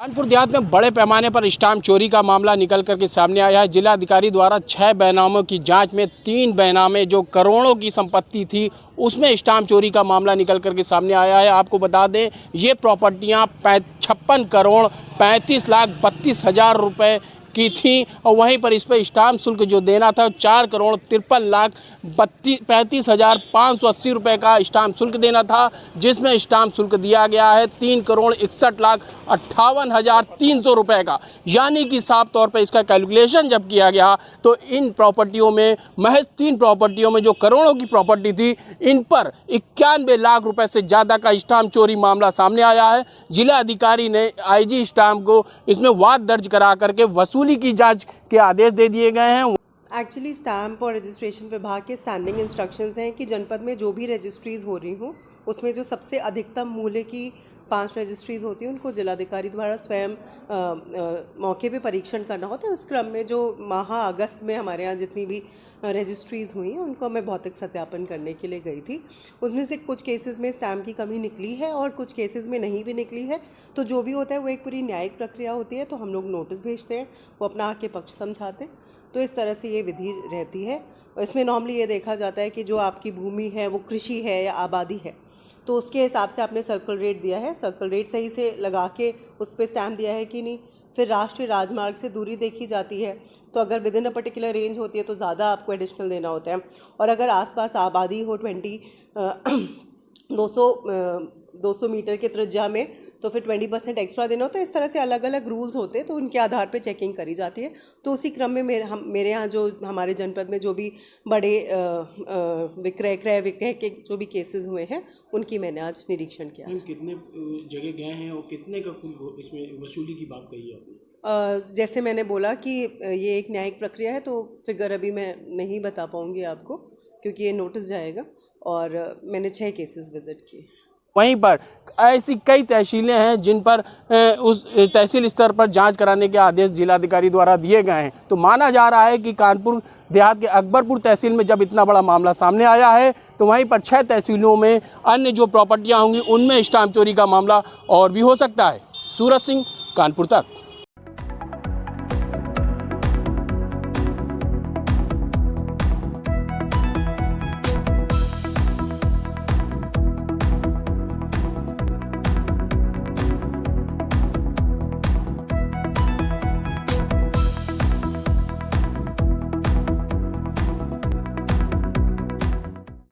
कानपुर देहात में बड़े पैमाने पर स्टाम्प चोरी का मामला निकल कर के सामने आया है। जिलाधिकारी द्वारा 6 बैनामों की जांच में 3 बैनामे जो करोड़ों की संपत्ति थी उसमें स्टाम्प चोरी का मामला निकल कर के सामने आया है। आपको बता दें ये प्रॉपर्टियां 56 करोड़ 35 लाख 32 हज़ार रुपये की थी और वहीं पर इस पर स्टाम्प शुल्क जो देना था 4 करोड़ 53 लाख 35 हज़ार 580 रुपये का स्टाम्प शुल्क देना था, जिसमें स्टाम्प शुल्क दिया गया है 3 करोड़ 61 लाख 58 हज़ार 300 रुपये का। यानी कि साफ तौर पर इसका कैलकुलेशन जब किया गया तो इन प्रॉपर्टियों में महज 3 प्रॉपर्टियों में जो करोड़ों की प्रॉपर्टी थी इन पर 91 लाख रुपए से ज़्यादा का स्टाम्प चोरी मामला सामने आया है। जिला अधिकारी ने IG स्टाम्प को इसमें वाद दर्ज करा करके वसूली की जांच के आदेश दे दिए गए हैं। एक्चुअली स्टैम्प और रजिस्ट्रेशन विभाग के स्टैंडिंग इंस्ट्रक्शंस हैं कि जनपद में जो भी रजिस्ट्रीज़ हो रही हों उसमें जो सबसे अधिकतम मूल्य की 5 रजिस्ट्रीज़ होती हैं उनको जिलाधिकारी द्वारा स्वयं मौके पे परीक्षण करना होता है। उस क्रम में जो माह अगस्त में हमारे यहाँ जितनी भी रजिस्ट्रीज़ हुई हैं उनको मैं भौतिक सत्यापन करने के लिए गई थी। उसमें से कुछ केसेस में स्टैम्प की कमी निकली है और कुछ केसेस में नहीं भी निकली है। तो जो भी होता है वो एक पूरी न्यायिक प्रक्रिया होती है। तो हम लोग नोटिस भेजते हैं, वो अपना आके पक्ष समझाते हैं। तो इस तरह से ये विधि रहती है। इसमें नॉर्मली ये देखा जाता है कि जो आपकी भूमि है वो कृषि है या आबादी है, तो उसके हिसाब से आपने सर्कल रेट दिया है, सर्कल रेट सही से लगा के उस पर स्टैम्प दिया है कि नहीं। फिर राष्ट्रीय राजमार्ग से दूरी देखी जाती है, तो अगर with in a particular range होती है तो ज़्यादा आपको एडिशनल देना होता है। और अगर आसपास आबादी हो 200 मीटर के त्रिज्या में तो फिर 20% एक्स्ट्रा देना होता है। इस तरह से अलग अलग रूल्स होते हैं, तो उनके आधार पे चेकिंग करी जाती है। तो उसी क्रम में मेरे यहाँ जो हमारे जनपद में जो भी बड़े विक्रय के जो भी केसेस हुए हैं उनकी मैंने आज निरीक्षण किया। कितने जगह गए हैं और कितने का कुल इसमें वसूली की बात कही आपने? जैसे मैंने बोला कि ये एक न्यायिक प्रक्रिया है, तो फिगर अभी मैं नहीं बता पाऊँगी आपको क्योंकि ये नोटिस जाएगा। और मैंने 6 केसेस विजिट किए। वहीं पर ऐसी कई तहसीलें हैं जिन पर उस तहसील स्तर पर जांच कराने के आदेश जिलाधिकारी द्वारा दिए गए हैं। तो माना जा रहा है कि कानपुर देहात के अकबरपुर तहसील में जब इतना बड़ा मामला सामने आया है तो वहीं पर 6 तहसीलों में अन्य जो प्रॉपर्टियां होंगी उनमें स्टाम्प चोरी का मामला और भी हो सकता है। सूरज सिंह, कानपुर तक।